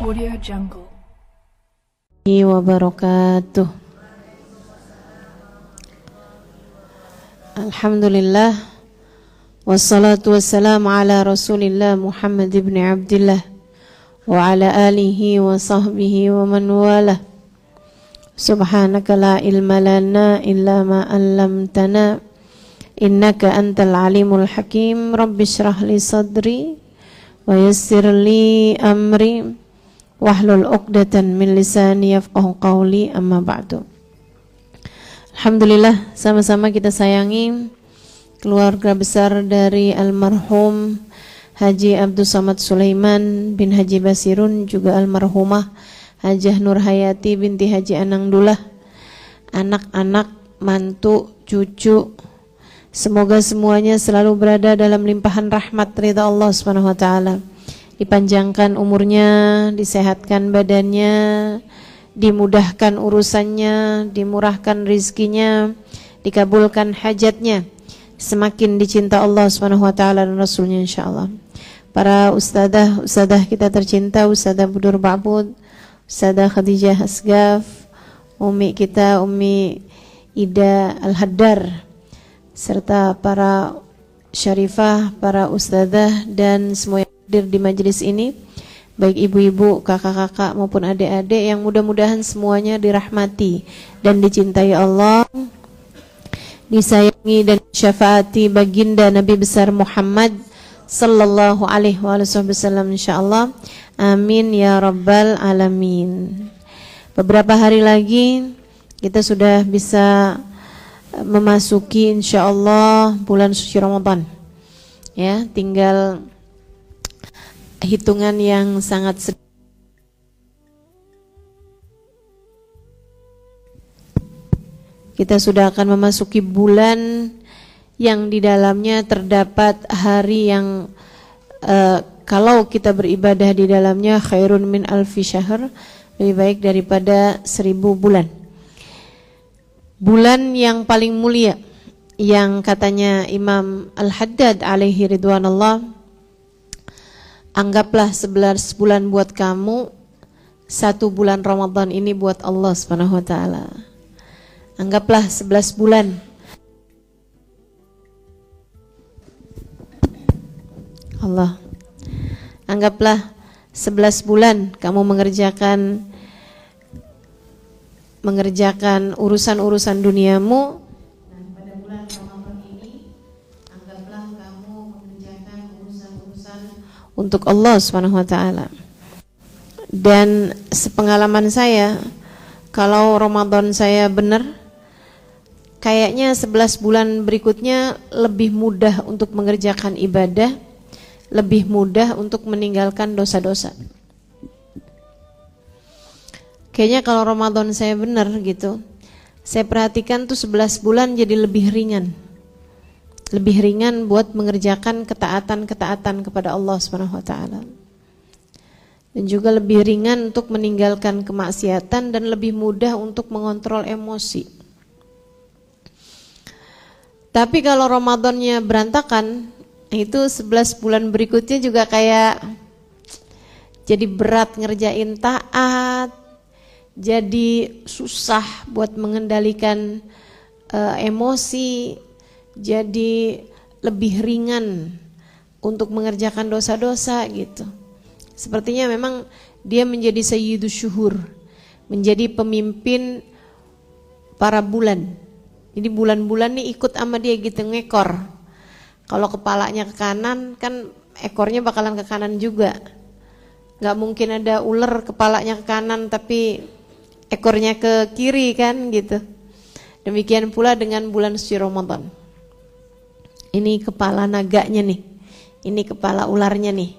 Audio Jungle. Wabarakatuh. Alhamdulillah, wassalatu wassalamu ala rasulillah Muhammad ibn Abdillah wa ala alihi wa sahbihi wa man walah. Subhanaka la ilma lana illa ma 'allamtana innaka antal alimul hakim. Rabbi shrah li sadri wa yassir li amri wahlul 'uqdatan min lisani yafqahu qawli, amma ba'du. Alhamdulillah, sama-sama kita sayangi keluarga besar dari almarhum Haji Abdul Samad Sulaiman bin Haji Basirun, juga almarhumah Hajah Nur Hayati binti Haji Anangdullah, anak-anak, mantu, cucu, semoga semuanya selalu berada dalam limpahan rahmat ridha Allah Subhanahu wa taala. Dipanjangkan umurnya, disehatkan badannya, dimudahkan urusannya, dimurahkan rizkinya, dikabulkan hajatnya, semakin dicinta Allah Subhanahu wa taala dan Rasulnya insyaallah. Para ustadzah kita tercinta, Ustadzah Budur Ba'bud, Ustadzah Khadijah Asgaf, Umi kita Umi Ida Al-Haddar, serta para syarifah, para ustadzah dan semua yang hadir di majelis ini, baik ibu-ibu, kakak-kakak maupun adik-adik, yang mudah-mudahan semuanya dirahmati dan dicintai Allah, disayangi dan syafaati baginda Nabi besar Muhammad sallallahu alaihi wasallam insyaallah. Amin ya rabbal alamin. Beberapa hari lagi kita sudah bisa memasuki insyaallah bulan suci Ramadan. Ya, tinggal hitungan yang sangat sedikit. Kita sudah akan memasuki bulan yang di dalamnya terdapat hari yang kalau kita beribadah di dalamnya khairun min alfi syahr, lebih baik daripada 1000 bulan. Bulan yang paling mulia, yang katanya Imam Al-Haddad alaihi ridwanullah, anggaplah 11 bulan buat kamu, 1 bulan Ramadan ini buat Allah Subhanahu wa taala. Anggaplah 11 bulan. Allah. Anggaplah 11 bulan kamu mengerjakan urusan-urusan duniamu, dan pada bulan Ramadan ini anggaplah kamu mengerjakan urusan-urusan untuk Allah Subhanahu wa taala. Dan sepengalaman saya, kalau Ramadan saya benar, kayaknya 11 bulan berikutnya lebih mudah untuk mengerjakan ibadah, lebih mudah untuk meninggalkan dosa-dosa. Kayaknya kalau Ramadan saya benar gitu, saya perhatikan tuh 11 bulan jadi lebih ringan. Lebih ringan buat mengerjakan ketaatan-ketaatan kepada Allah Subhanahu wa taala. Dan juga lebih ringan untuk meninggalkan kemaksiatan dan lebih mudah untuk mengontrol emosi. Tapi kalau Ramadannya berantakan, itu 11 bulan berikutnya juga kayak jadi berat ngerjain taat, jadi susah buat mengendalikan emosi, jadi lebih ringan untuk mengerjakan dosa-dosa gitu. Sepertinya memang dia menjadi sayyidus syuhur, menjadi pemimpin para bulan. Jadi bulan-bulan nih ikut sama dia gitu, ngekor. Kalau kepalanya ke kanan, kan ekornya bakalan ke kanan juga. Gak mungkin ada ular kepalanya ke kanan tapi ekornya ke kiri kan gitu. Demikian pula dengan bulan suci Ramadan. Ini kepala naganya nih, ini kepala ularnya nih.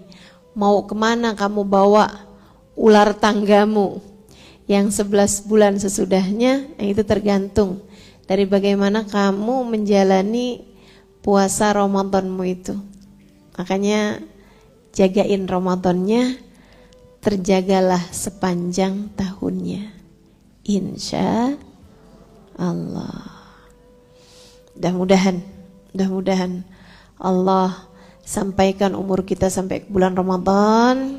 Mau kemana kamu bawa ular tanggamu yang 11 bulan sesudahnya, itu tergantung dari bagaimana kamu menjalani puasa Ramadanmu itu. Makanya jagain Ramadannya, terjagalah sepanjang tahunnya, insya Allah. Mudah-mudahan Allah sampaikan umur kita sampai ke bulan Ramadan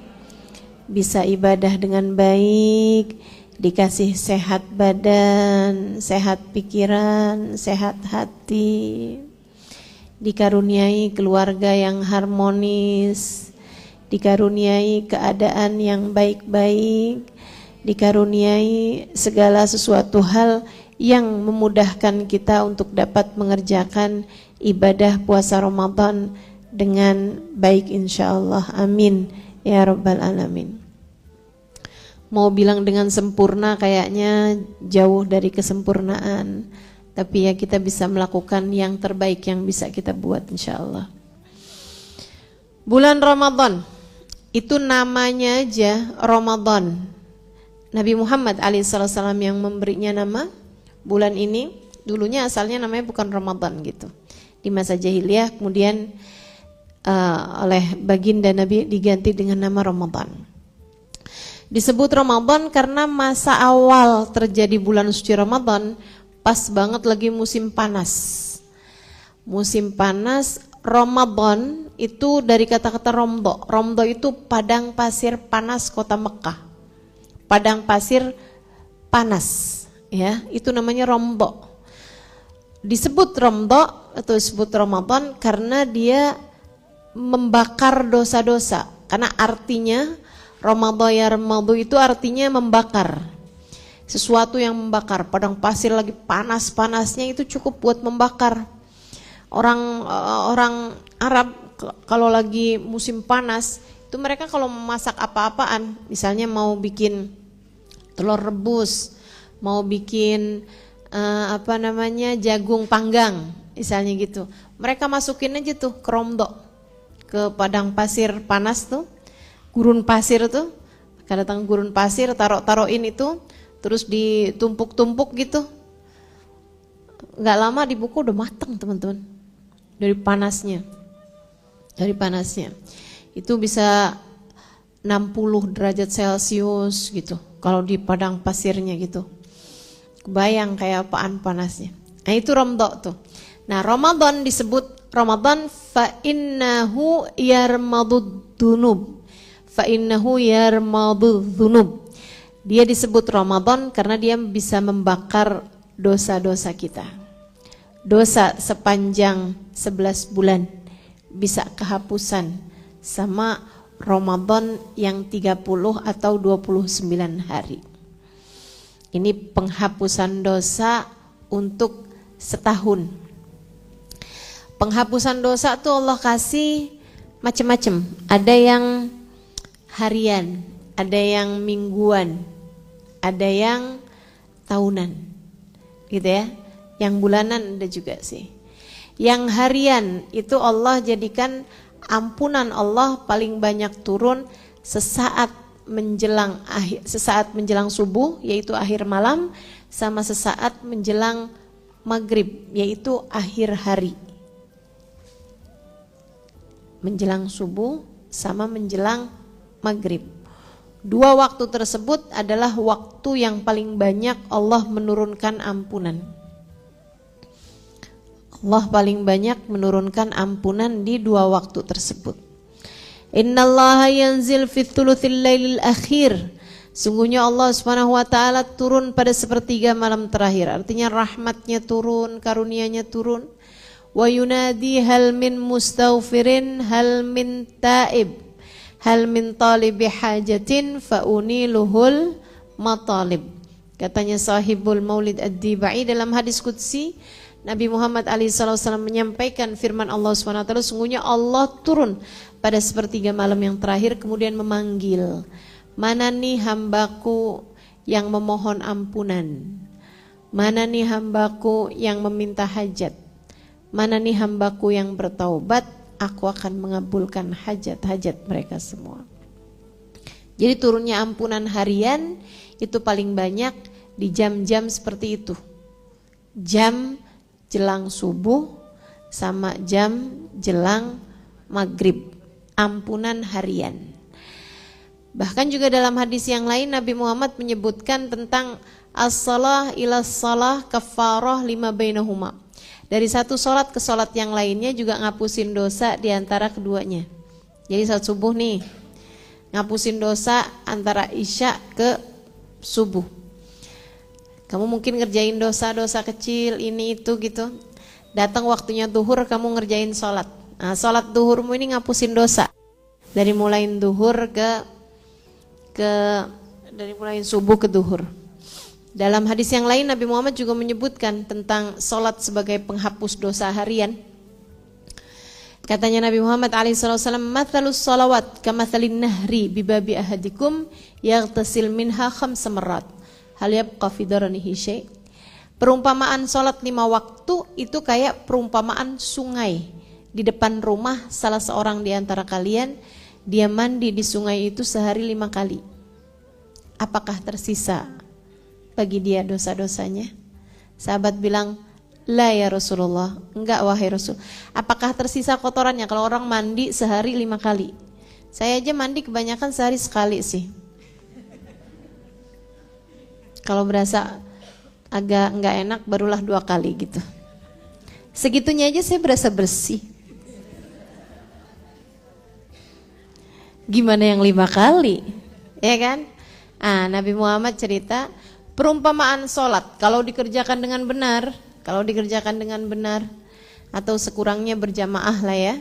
bisa ibadah dengan baik, dikasih sehat badan, sehat pikiran, sehat hati, dikaruniai keluarga yang harmonis, dikaruniai keadaan yang baik-baik, dikaruniai segala sesuatu hal yang memudahkan kita untuk dapat mengerjakan ibadah puasa Ramadan dengan baik insyaallah. Amin ya rabbal alamin. Mau bilang dengan sempurna kayaknya jauh dari kesempurnaan, tapi ya kita bisa melakukan yang terbaik yang bisa kita buat insyaallah. Bulan Ramadan itu namanya aja Ramadan. Nabi Muhammad alaihissalam yang memberinya nama bulan ini. Dulunya asalnya namanya bukan Ramadan gitu. Di masa jahiliyah kemudian oleh baginda Nabi diganti dengan nama Ramadan. Disebut Ramadan karena masa awal terjadi bulan suci Ramadan pas banget lagi musim panas. Musim panas, Ramadan itu dari kata-kata romdo. Romdo itu padang pasir panas kota Mekah. Padang pasir panas, ya, itu namanya romdo. Disebut romdo atau disebut Ramadan karena dia membakar dosa-dosa. Karena artinya Ramadhan ya Ramadhan itu artinya membakar. Sesuatu yang membakar. Padang pasir lagi panas-panasnya itu cukup buat membakar. Orang Arab kalau lagi musim panas itu mereka kalau memasak apa-apaan, misalnya mau bikin telur rebus, mau bikin jagung panggang, misalnya gitu. Mereka masukin aja tuh ke romdo, ke padang pasir panas tuh. Gurun pasir tuh, kada datang gurun pasir, taruhin itu, terus ditumpuk-tumpuk gitu. Nggak lama di buku udah matang teman-teman, dari panasnya. Itu bisa 60 derajat Celcius gitu, kalau di padang pasirnya gitu. Kebayang kayak apaan panasnya. Nah itu Ramadan tuh. Nah Ramadan disebut Ramadan fa innahu yarmadud dunub. Fa'innahu yarmadhu dhunub. Dia disebut Ramadan karena dia bisa membakar dosa-dosa kita. Dosa sepanjang 11 bulan bisa kehapusan sama Ramadan yang 30 atau 29 hari. Ini penghapusan dosa untuk setahun. Penghapusan dosa tuh Allah kasih macam-macam. Ada yang harian, ada yang mingguan, ada yang tahunan, gitu ya. Yang bulanan ada juga sih. Yang harian itu Allah jadikan ampunan Allah paling banyak turun sesaat menjelang subuh, yaitu akhir malam, sama sesaat menjelang maghrib, yaitu akhir hari. Menjelang subuh sama menjelang maghrib. Dua waktu tersebut adalah waktu yang paling banyak Allah menurunkan ampunan. Allah paling banyak menurunkan ampunan di dua waktu tersebut. Innallaha yanzil fi thuluthil lailil akhir. Sungguhnya Allah Subhanahu wa taala turun pada sepertiga malam terakhir. Artinya rahmatnya turun, karunia-Nya turun. Wa yunadi hal min mustaghfirin hal min taib. Hal min talibi hajatin fauniluhul matalib. Katanya sahibul maulid ad-dibai dalam hadis qudsi, Nabi Muhammad alaihissalam menyampaikan firman Allah SWT, sungguhnya Allah turun pada sepertiga malam yang terakhir kemudian memanggil, mana nih hambaku yang memohon ampunan, mana nih hambaku yang meminta hajat, mana nih hambaku yang bertaubat, aku akan mengabulkan hajat-hajat mereka semua. Jadi turunnya ampunan harian itu paling banyak di jam-jam seperti itu. Jam jelang subuh sama jam jelang maghrib. Ampunan harian. Bahkan juga dalam hadis yang lain Nabi Muhammad menyebutkan tentang as-salah ila salah kafarah lima bainahuma. Dari satu sholat ke sholat yang lainnya juga ngapusin dosa di antara keduanya. Jadi sholat subuh nih, ngapusin dosa antara isya ke subuh. Kamu mungkin ngerjain dosa-dosa kecil ini itu gitu. Datang waktunya duhur kamu ngerjain sholat. Nah, sholat duhurmu ini ngapusin dosa. Dari mulai duhur dari mulai subuh ke duhur. Dalam hadis yang lain Nabi Muhammad juga menyebutkan tentang sholat sebagai penghapus dosa harian. Katanya Nabi Muhammad alaihissalam, "Mathalus sholawat kamathalin nahri bibabi ahadikum yaghtasil minha khamsa marrat. Hal yabqa fi daranihi syai'." Perumpamaan sholat 5 waktu itu kayak perumpamaan sungai di depan rumah salah seorang di antara kalian. Dia mandi di sungai itu sehari 5 kali. Apakah tersisa bagi dia dosa-dosanya? Sahabat bilang, "La ya Rasulullah." Enggak wahai Rasul. Apakah tersisa kotorannya kalau orang mandi sehari 5 kali? Saya aja mandi kebanyakan sehari sekali sih. Kalau berasa agak enggak enak barulah 2 kali gitu. Segitunya aja saya berasa bersih. Gimana yang 5 kali? Ya kan? Nabi Muhammad cerita perumpamaan sholat kalau dikerjakan dengan benar, atau sekurangnya berjamaah lah ya.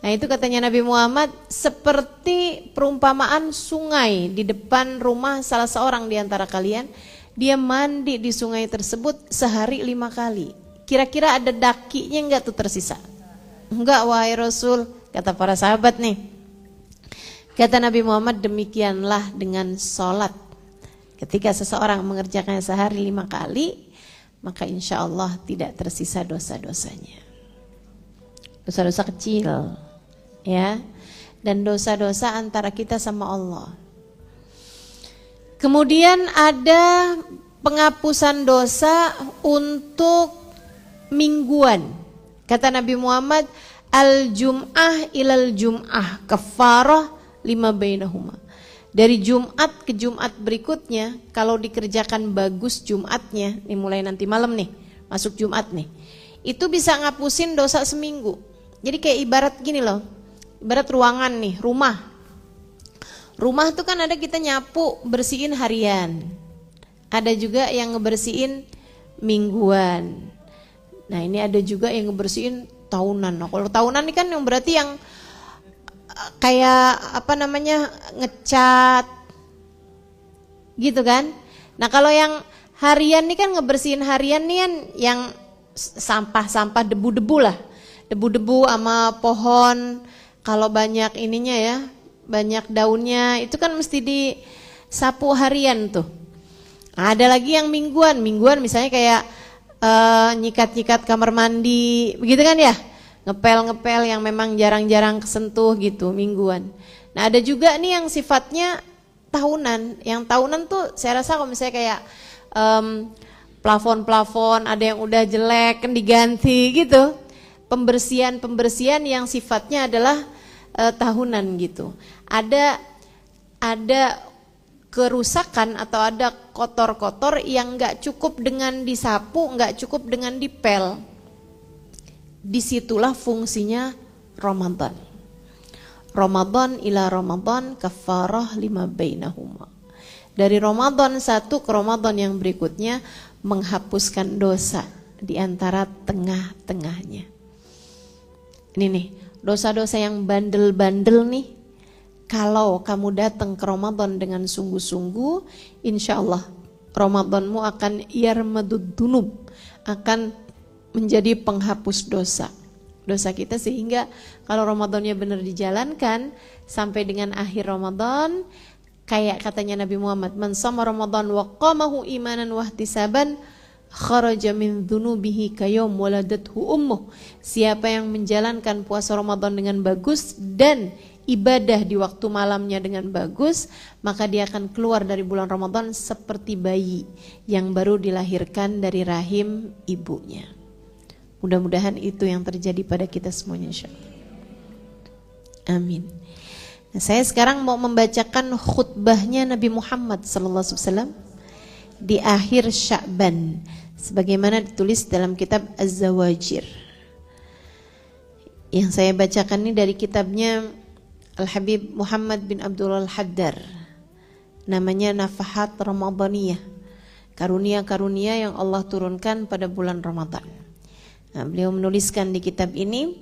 Nah itu katanya Nabi Muhammad seperti perumpamaan sungai di depan rumah salah seorang di antara kalian. Dia mandi di sungai tersebut sehari 5 kali. Kira-kira ada dakinya enggak tuh tersisa? Enggak wahai Rasul, kata para sahabat nih. Kata Nabi Muhammad, demikianlah dengan sholat. Ketika seseorang mengerjakannya sehari 5 kali, maka insya Allah tidak tersisa dosa-dosanya. Dosa-dosa kecil, ya, dan dosa-dosa antara kita sama Allah. Kemudian ada penghapusan dosa untuk mingguan. Kata Nabi Muhammad, al-jum'ah ilal jum'ah kafarah 5 bainahuma. Dari Jumat ke Jumat berikutnya, kalau dikerjakan bagus Jumatnya, nih mulai nanti malam nih, masuk Jumat nih, itu bisa ngapusin dosa seminggu. Jadi kayak ibarat gini loh, ibarat ruangan nih, rumah. Rumah tuh kan ada kita nyapu, bersihin harian. Ada juga yang ngebersihin mingguan. Nah ini ada juga yang ngebersihin tahunan. Nah kalau tahunan ini kan yang berarti yang kayak ngecat gitu kan. Nah kalau yang harian nih kan ngebersihin harian nih kan yang sampah-sampah, debu-debu lah, debu-debu sama pohon. Kalau banyak ininya ya, banyak daunnya, itu kan mesti disapu harian tuh. Nah, ada lagi yang mingguan misalnya kayak nyikat-nyikat kamar mandi, begitu kan ya, ngepel-ngepel yang memang jarang-jarang kesentuh gitu, mingguan. Nah ada juga nih yang sifatnya tahunan. Yang tahunan tuh saya rasa kalau misalnya kayak plafon-plafon ada yang udah jelek kan diganti gitu. Pembersihan yang sifatnya adalah tahunan gitu. Ada kerusakan atau ada kotor-kotor yang nggak cukup dengan disapu, nggak cukup dengan dipel. Disitulah fungsinya Ramadan. Ramadan ila Ramadan kafarah 5 bainahuma. Dari Ramadan 1 ke Ramadan yang berikutnya menghapuskan dosa di antara tengah-tengahnya. Ini nih, dosa-dosa yang bandel-bandel nih, kalau kamu datang ke Ramadan dengan sungguh-sungguh, insya Allah Ramadanmu akan yarmadud dunub, akan menjadi penghapus dosa kita, sehingga kalau Ramadannya benar dijalankan sampai dengan akhir Ramadan, kayak katanya Nabi Muhammad, man shoma Ramadan wa qamahu imanan wa ihtisaban kharaja min dzunubihi kayawm waladathu ummuh. Siapa yang menjalankan puasa Ramadan dengan bagus dan ibadah di waktu malamnya dengan bagus, maka dia akan keluar dari bulan Ramadan seperti bayi yang baru dilahirkan dari rahim ibunya. Mudah-mudahan itu yang terjadi pada kita semuanya, insyaallah. Amin. Nah, saya sekarang mau membacakan khutbahnya Nabi Muhammad SAW di akhir Sya'ban, sebagaimana ditulis dalam kitab Az-Zawajir. Yang saya bacakan ini dari kitabnya Al-Habib Muhammad bin Abdul Al-Haddar. Namanya Nafahat Ramadaniyah, karunia-karunia yang Allah turunkan pada bulan Ramadan. Nah, beliau menuliskan di kitab ini,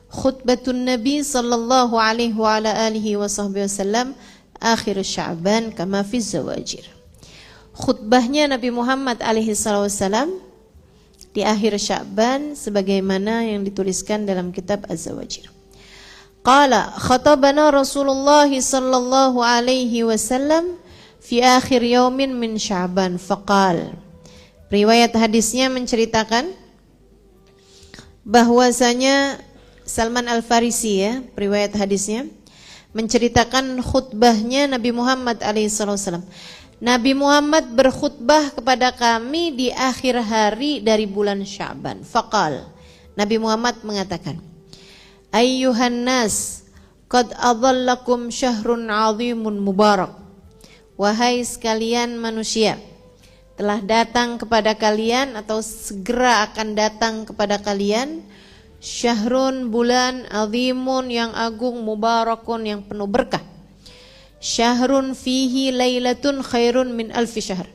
khutbatun Nabi sallallahu alaihi wa ala alihi wasallam akhir Sya'ban kama fi Zawajir. Khutbahnya Nabi Muhammad alaihi wasallam di akhir Sya'ban sebagaimana yang dituliskan dalam kitab Az-Zawajir. Qala khatabana Rasulullah sallallahu alaihi wasallam fi akhir yaumin min Sya'ban faqal. Riwayat hadisnya menceritakan bahwasanya Salman Al-Farisi, ya, riwayat hadisnya menceritakan khutbahnya Nabi Muhammad alaihissalam. Nabi Muhammad berkhutbah kepada kami di akhir hari dari bulan Sya'ban. Faqal, Nabi Muhammad mengatakan, ayyuhan nas, qad adhallakum syahrun 'azimun mubarak. Wahai sekalian manusia, telah datang kepada kalian atau segera akan datang kepada kalian syahrun, bulan, azimun, yang agung, mubarakun, yang penuh berkah. Syahrun fihi lailatun khairun min alfi syahr.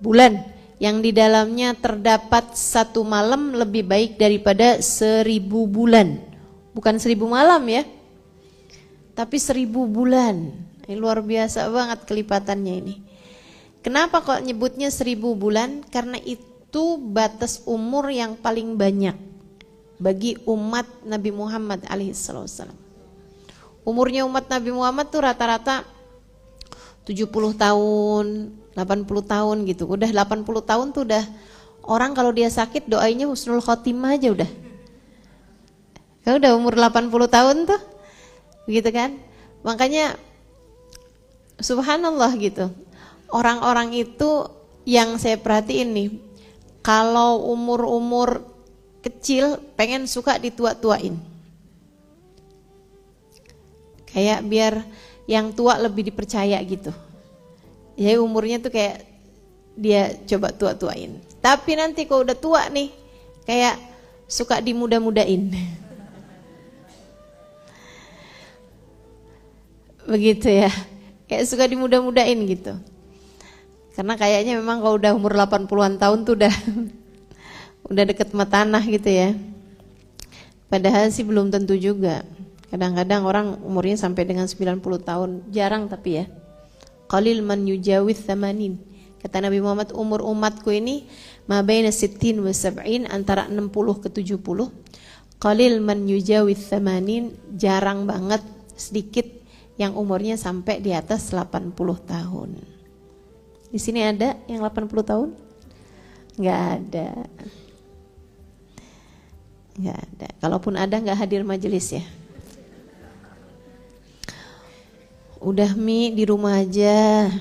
Bulan yang di dalamnya terdapat satu malam lebih baik daripada 1000 bulan. Bukan 1000 malam ya, tapi 1000 bulan. Ini luar biasa banget kelipatannya ini. Kenapa kok nyebutnya 1000 bulan? Karena itu batas umur yang paling banyak bagi umat Nabi Muhammad alaihissalam. Umurnya umat Nabi Muhammad tuh rata-rata 70 tahun, 80 tahun gitu. Udah 80 tahun tuh udah orang kalau dia sakit doainya husnul khotimah aja udah. Kalau udah umur 80 tahun tuh, begitu kan? Makanya subhanallah gitu. Orang-orang itu yang saya perhatiin nih, kalau umur-umur kecil pengen suka ditua-tuain. Kayak biar yang tua lebih dipercaya gitu. Jadi umurnya tuh kayak dia coba tua-tuain. Tapi nanti kalau udah tua nih, kayak suka dimuda-mudain. Begitu ya. Kayak suka dimuda-mudain gitu. Karena kayaknya memang kalau udah umur 80-an tahun tuh udah deket sama tanah gitu ya. Padahal sih belum tentu juga. Kadang-kadang orang umurnya sampai dengan 90 tahun, jarang tapi ya. Qalil man yujawiz 80. Kata Nabi Muhammad, umur umatku ini ma baina 60 wa 70, antara 60 ke 70. Qalil man yujawiz 80, jarang banget, sedikit yang umurnya sampai di atas 80 tahun. Di sini ada yang 80 tahun? Enggak ada. Enggak ada. Kalaupun ada enggak hadir majelis ya. Udah Mi di rumah aja.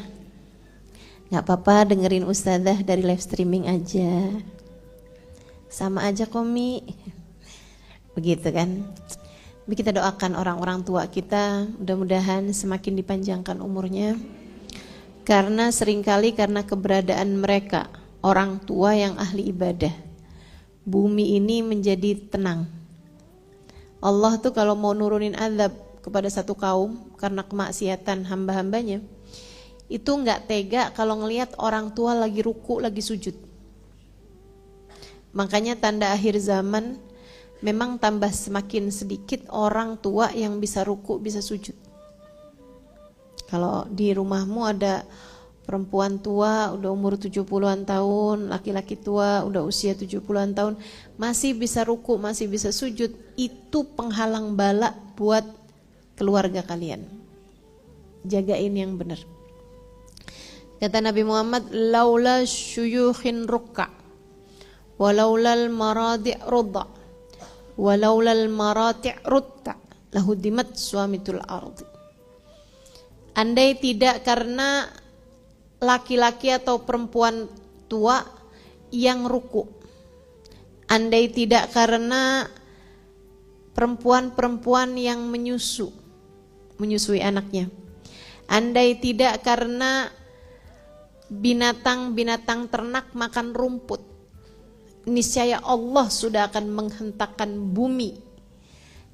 Enggak apa-apa dengerin ustazah dari live streaming aja. Sama aja kok Mi. Begitu kan. Kita doakan orang-orang tua kita mudah-mudahan semakin dipanjangkan umurnya. Karena seringkali karena keberadaan mereka, orang tua yang ahli ibadah, bumi ini menjadi tenang. Allah tuh kalau mau nurunin azab kepada satu kaum karena kemaksiatan hamba-hambanya, itu enggak tega kalau ngelihat orang tua lagi ruku, lagi sujud. Makanya tanda akhir zaman memang tambah semakin sedikit orang tua yang bisa ruku, bisa sujud. Kalau di rumahmu ada perempuan tua udah umur 70-an tahun, laki-laki tua udah usia 70-an tahun, masih bisa ruku, masih bisa sujud, itu penghalang bala buat keluarga kalian. Jagain yang benar. Kata Nabi Muhammad, laula syuyukhin rukka walaulal maradi' rudda walaulal marati' rutta lahudimat suamitul ardi. Andai tidak karena laki-laki atau perempuan tua yang ruku, andai tidak karena perempuan-perempuan yang menyusui anaknya, andai tidak karena binatang-binatang ternak makan rumput, niscaya Allah sudah akan menghentakkan bumi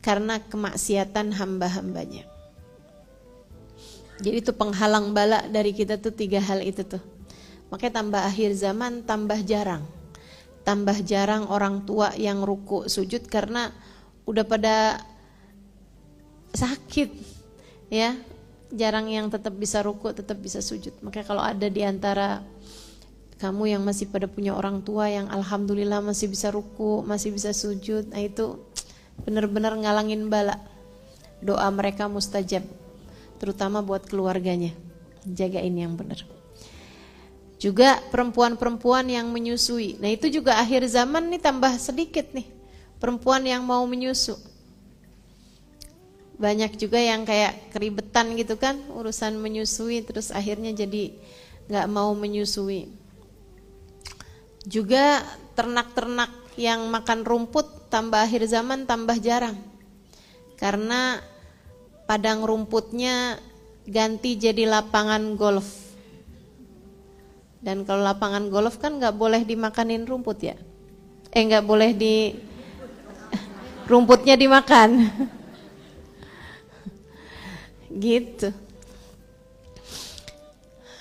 karena kemaksiatan hamba-hambanya. Jadi itu penghalang bala dari kita tuh 3 hal itu tuh. Makanya tambah akhir zaman tambah jarang. Tambah jarang orang tua yang ruku sujud karena udah pada sakit ya. Jarang yang tetap bisa ruku, tetap bisa sujud. Makanya kalau ada di antara kamu yang masih pada punya orang tua yang alhamdulillah masih bisa ruku, masih bisa sujud, nah itu benar-benar ngalangin bala. Doa mereka mustajab, terutama buat keluarganya. Jagain yang benar. Juga perempuan-perempuan yang menyusui. Nah itu juga akhir zaman nih tambah sedikit nih perempuan yang mau menyusu. Banyak juga yang kayak keribetan gitu kan urusan menyusui, terus akhirnya jadi gak mau menyusui. Juga ternak-ternak yang makan rumput tambah akhir zaman tambah jarang. Karena padang rumputnya ganti jadi lapangan golf. Dan kalau lapangan golf kan gak boleh dimakanin rumput ya. Gak boleh rumputnya dimakan. Gitu.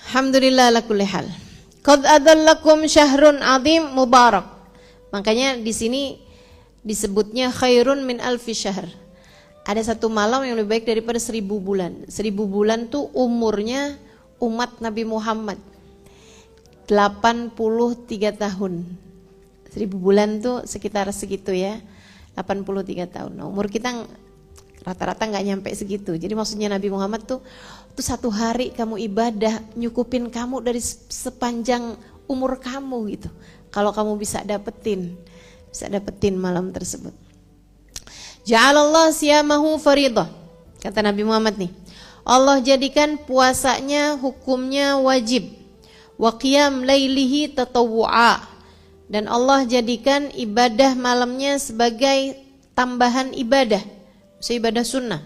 Alhamdulillah ala kulli hal. Qad adallakum syahrun azim mubarak. Makanya di sini disebutnya khairun min alfi syahr. Ada satu malam yang lebih baik daripada 1000 bulan. 1000 bulan tuh umurnya umat Nabi Muhammad 83 tahun. 1000 bulan tuh sekitar segitu ya. 83 tahun. Nah, umur kita rata-rata nggak nyampe segitu. Jadi maksudnya Nabi Muhammad tuh satu hari kamu ibadah nyukupin kamu dari sepanjang umur kamu gitu. Kalau kamu bisa dapetin malam tersebut. Ja'alallah siyamahu faridah. Kata Nabi Muhammad nih, Allah jadikan puasanya hukumnya wajib. Wa qiyam lailihi tatawwu'a. Dan Allah jadikan ibadah malamnya sebagai tambahan ibadah. Ibadah sunnah,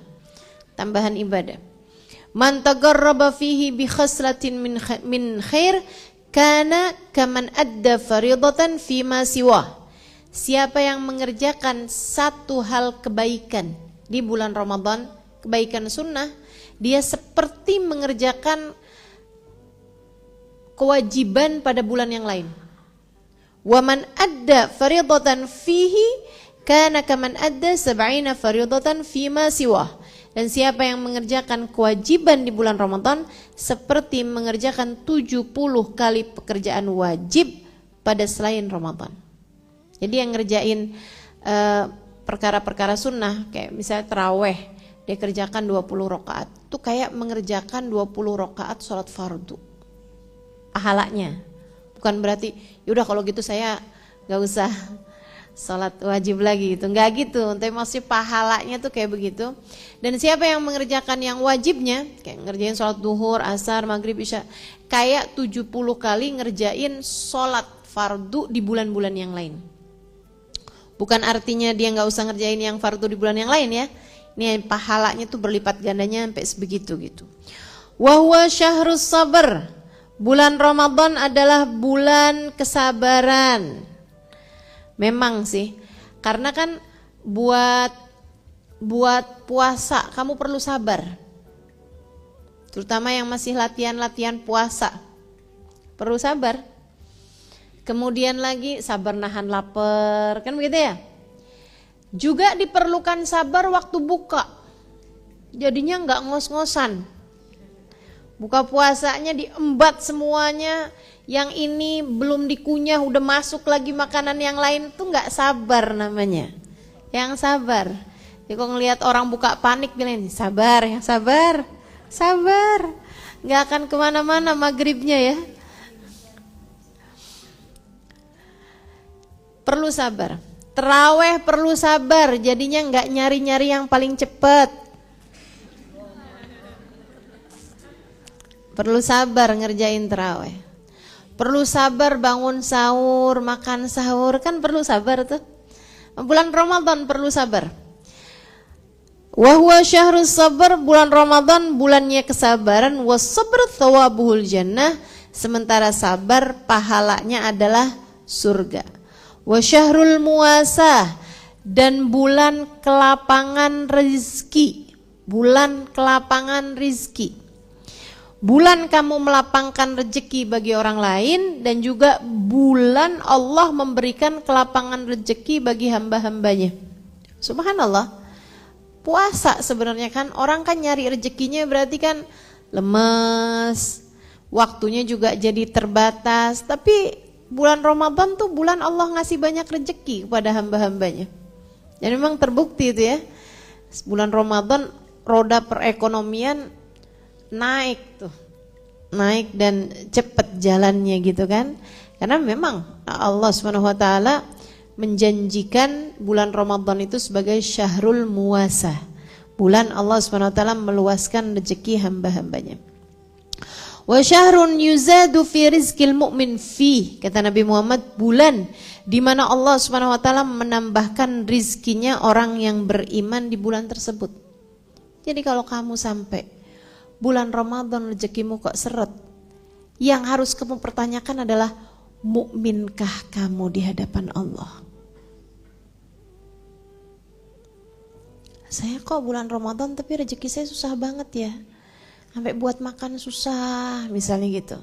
tambahan ibadah. Man tagarraba fihi bi khaslatin min khair kana kaman adda faridatan fima siwa. Siapa yang mengerjakan satu hal kebaikan di bulan Ramadan, kebaikan sunnah, dia seperti mengerjakan kewajiban pada bulan yang lain. Wa man adda faridatan fihi kana kaman adda sab'ina faridatan fima siwah. Dan siapa yang mengerjakan kewajiban di bulan Ramadan seperti mengerjakan 70 kali pekerjaan wajib pada selain Ramadan. Jadi yang ngerjain perkara-perkara sunnah kayak misalnya taraweh, dia kerjakan 20 rakaat. Itu kayak mengerjakan 20 rakaat sholat fardu. Pahalanya. Bukan berarti yaudah kalau gitu saya gak usah sholat wajib lagi gitu, enggak gitu, tapi maksudnya pahalanya tuh kayak begitu. Dan siapa yang mengerjakan yang wajibnya, kayak ngerjain sholat duhur, asar, maghrib, isya, kayak 70 kali ngerjain sholat fardu di bulan-bulan yang lain. Bukan artinya dia nggak usah ngerjain yang fardu di bulan yang lain ya, ini pahalanya tuh berlipat gandanya sampai sebegitu gitu. Wa huwa syahrus sabr, bulan Ramadan adalah bulan kesabaran. Memang sih, karena kan buat puasa kamu perlu sabar. Terutama yang masih latihan puasa. Perlu sabar. Kemudian lagi sabar nahan lapar, kan begitu ya? Juga diperlukan sabar waktu buka. Jadinya enggak ngos-ngosan. Buka puasanya diembat semuanya. Yang ini belum dikunyah udah masuk lagi makanan yang lain, tuh nggak sabar namanya. Yang sabar. Jadi kalau ngelihat orang buka panik bilang sabar, yang sabar, nggak akan kemana-mana maghribnya ya. Perlu sabar. Terawih perlu sabar, jadinya nggak nyari-nyari yang paling cepat. Perlu sabar ngerjain terawih. Perlu sabar bangun sahur, makan sahur, kan perlu sabar tuh. Bulan Ramadan perlu sabar. Wa huwa syahrus sabr, bulan Ramadan bulannya kesabaran, was sabr thawabuhul jannah, sementara sabar pahalanya adalah surga. Wa syahrul muasah, dan bulan kelapangan rezeki, bulan kelapangan rizki. Bulan kamu melapangkan rezeki bagi orang lain, dan juga bulan Allah memberikan kelapangan rezeki bagi hamba-hambanya. Subhanallah. Puasa sebenarnya kan, orang kan nyari rezekinya berarti kan lemes, waktunya juga jadi terbatas. Tapi bulan Ramadan tuh bulan Allah ngasih banyak rezeki kepada hamba-hambanya. Dan memang terbukti itu ya, bulan Ramadan roda perekonomian naik dan cepat jalannya gitu kan. Karena memang Allah SWT menjanjikan bulan Ramadan itu sebagai syahrul muwasah, bulan Allah SWT meluaskan rezeki hamba-hambanya. Wa syahrun yuzadu fi rizqil mu'min fi, kata Nabi Muhammad, bulan di mana Allah SWT menambahkan rizkinya orang yang beriman di bulan tersebut. Jadi kalau kamu sampai bulan Ramadan rezekimu kok seret, yang harus kamu pertanyakan adalah, mukminkah kamu di hadapan Allah? Saya kok bulan Ramadan tapi rezeki saya susah banget ya, sampai buat makan susah misalnya gitu,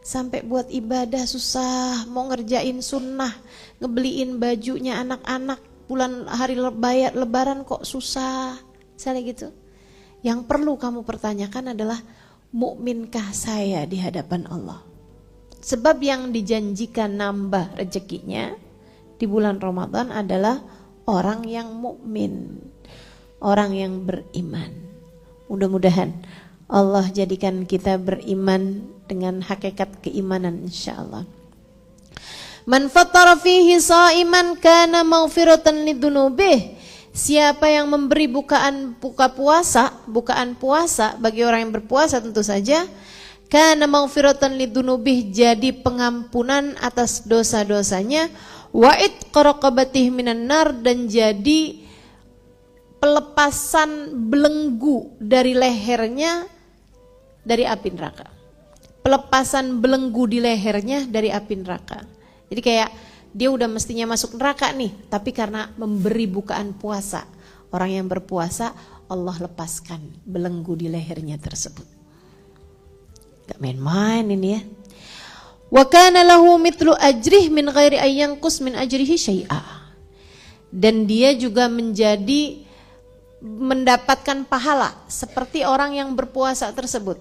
sampai buat ibadah susah, mau ngerjain sunnah, ngebeliin bajunya anak-anak bulan hari lebaran kok susah misalnya gitu. Yang perlu kamu pertanyakan adalah, mukminkah saya di hadapan Allah? Sebab yang dijanjikan nambah rezekinya di bulan Ramadan adalah orang yang mukmin, orang yang beriman. Mudah-mudahan Allah jadikan kita beriman dengan hakikat keimanan, insyaallah. Man fattara fihi sha'iman kana maghfiratan lidunubih. Siapa yang memberi bukaan puasa bagi orang yang berpuasa tentu saja, kana maghfiratan lidunubih, jadi pengampunan atas dosa-dosanya, wa itqa raqabatih minan nar, dan jadi pelepasan belenggu dari lehernya dari api neraka. Pelepasan belenggu di lehernya dari api neraka. Jadi kayak dia udah mestinya masuk neraka nih, tapi karena memberi bukaan puasa, orang yang berpuasa Allah lepaskan belenggu di lehernya tersebut. Gak main-main ini ya. Wa kana lahu mithlu ajrih min ghairi ayyanqus min ajrihi syai'a. Dan dia juga mendapatkan pahala seperti orang yang berpuasa tersebut,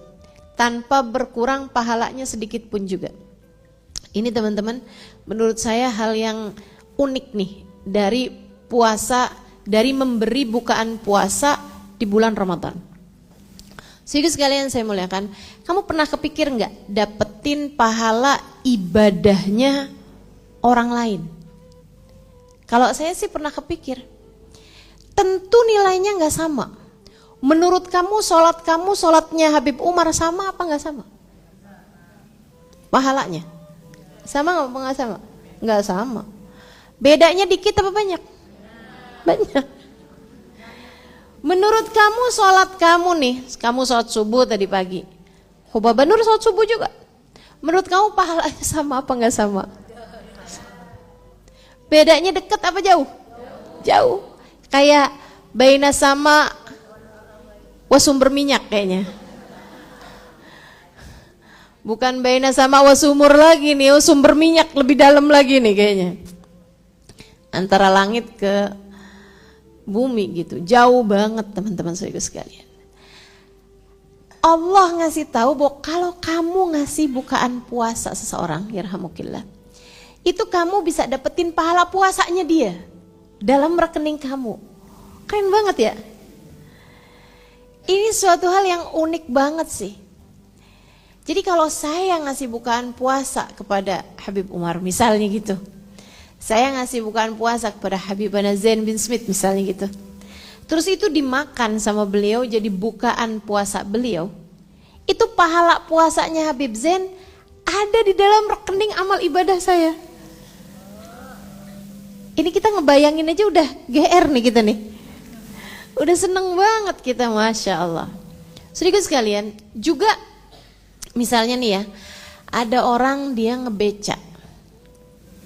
tanpa berkurang pahalanya sedikit pun juga. Ini teman-teman, menurut saya hal yang unik nih dari puasa, dari memberi bukaan puasa di bulan Ramadan. Sehingga sekalian saya muliakan, kamu pernah kepikir nggak dapetin pahala ibadahnya orang lain? Kalau saya sih pernah kepikir, tentu nilainya nggak sama. Menurut kamu sholatnya Habib Umar sama apa nggak sama? Pahalanya sama nggak sama? Nggak sama. Bedanya dikit apa banyak? Banyak. Menurut kamu sholat kamu nih, kamu sholat subuh tadi pagi, Hubaba Nur sholat subuh juga. Menurut kamu pahalanya sama apa nggak sama? Bedanya deket apa jauh? Jauh. Kayak baina sama wasumber minyak kayaknya. Bukan baina sama wasumur lagi nih, sumber minyak lebih dalam lagi nih kayaknya. Antara langit ke bumi gitu, jauh banget teman-teman saya sekalian. Allah ngasih tahu bahwa kalau kamu ngasih bukaan puasa seseorang, yarhamukillah, itu kamu bisa dapetin pahala puasanya dia dalam rekening kamu. Keren banget ya. Ini suatu hal yang unik banget sih. Jadi kalau saya ngasih bukaan puasa kepada Habib Umar misalnya gitu, saya ngasih bukaan puasa kepada Habibana Zain bin Smith misalnya gitu, terus itu dimakan sama beliau jadi bukaan puasa beliau, itu pahala puasanya Habib Zain ada di dalam rekening amal ibadah saya. Ini kita ngebayangin aja udah GR nih kita nih, udah seneng banget kita, Masya Allah. Sedikit sekalian juga, misalnya nih ya, ada orang dia ngebeca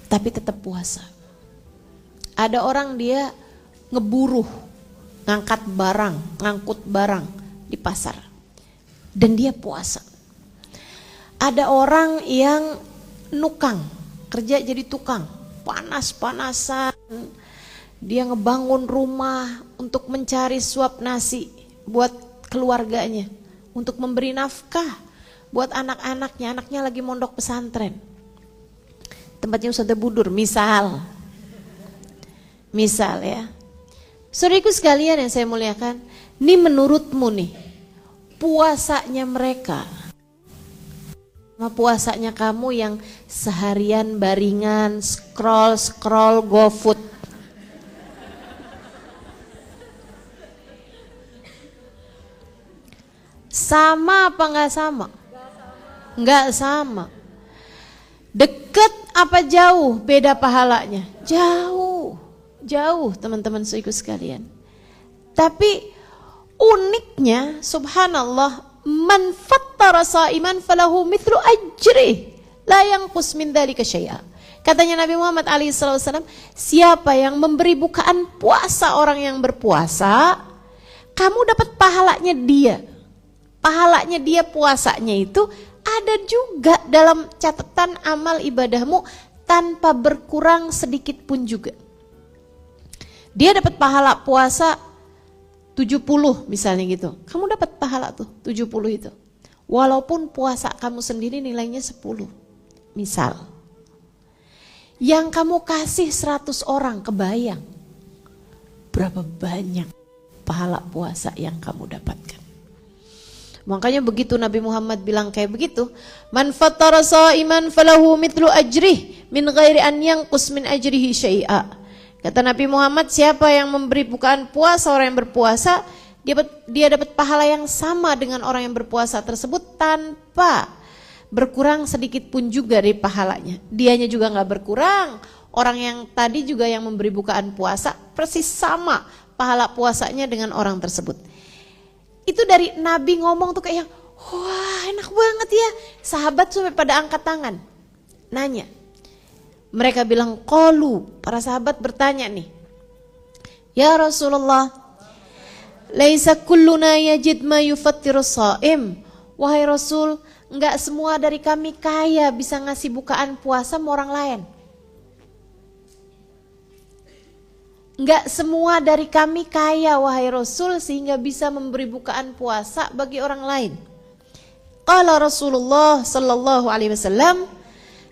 tapi tetap puasa. Ada orang dia ngeburuh, ngangkut barang di pasar dan dia puasa. Ada orang yang nukang, kerja jadi tukang, panas-panasan. Dia ngebangun rumah untuk mencari suap nasi buat keluarganya, untuk memberi nafkah buat anak-anaknya. Anaknya lagi mondok pesantren, tempatnya Ustadz Budur, misal ya. Saudaraku sekalian yang saya muliakan, ini menurutmu nih, puasanya mereka sama puasanya kamu yang seharian baringan scroll GoFood, sama apa nggak sama? Nggak sama. Deket apa jauh beda pahalanya? Jauh teman-teman saudaraku sekalian. Tapi uniknya subhanallah, man fattara sa'iman falahu mithlu ajri la yanqus min dzalika syai'a. Katanya Nabi Muhammad SAW, siapa yang memberi bukaan puasa orang yang berpuasa, kamu dapat pahalanya dia. Pahalanya dia puasanya itu ada juga dalam catatan amal ibadahmu tanpa berkurang sedikit pun juga. Dia dapat pahala puasa 70 misalnya gitu. Kamu dapat pahala tuh 70 itu. Walaupun puasa kamu sendiri nilainya 10. Misal. Yang kamu kasih 100 orang, kebayang berapa banyak pahala puasa yang kamu dapatkan. Makanya begitu Nabi Muhammad bilang kayak begitu, man fattara sha'iman falahu mithlu ajrih min ghairi an yanqus min ajrihi syai'a. Kata Nabi Muhammad, siapa yang memberi bukaan puasa orang yang berpuasa, dia dapat pahala yang sama dengan orang yang berpuasa tersebut tanpa berkurang sedikit pun juga dari pahalanya. Dianya juga nggak berkurang. Orang yang tadi juga yang memberi bukaan puasa persis sama pahala puasanya dengan orang tersebut. Itu dari Nabi ngomong tuh kayak, wah enak banget ya. Sahabat sampai pada angkat tangan, nanya. Mereka bilang qalu, para sahabat bertanya nih, ya Rasulullah, laisa kulluna yajid ma yufattiru shaim. Wahai Rasul, enggak semua dari kami kaya bisa ngasih bukaan puasa sama orang lain. Enggak semua dari kami kaya wahai Rasul sehingga bisa memberi bukaan puasa bagi orang lain. Qala Rasulullah sallallahu alaihi wasallam,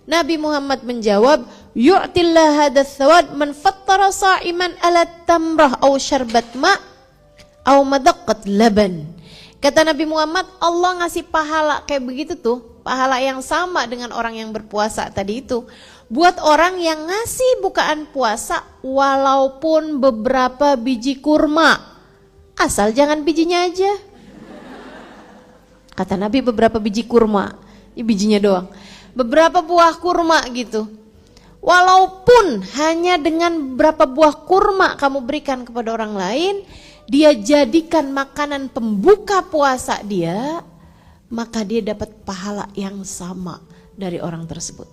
Nabi Muhammad menjawab, yu'tillah hadzal thawab man fattara sha'iman ala tamrah aw syarbat ma aw madaqqat laban. Kata Nabi Muhammad, Allah ngasih pahala kayak begitu tuh, pahala yang sama dengan orang yang berpuasa tadi itu, buat orang yang ngasih bukaan puasa walaupun beberapa biji kurma, asal jangan bijinya aja. Kata Nabi beberapa biji kurma, ini bijinya doang. Beberapa buah kurma gitu. Walaupun hanya dengan beberapa buah kurma kamu berikan kepada orang lain, dia jadikan makanan pembuka puasa dia, maka dia dapat pahala yang sama dari orang tersebut.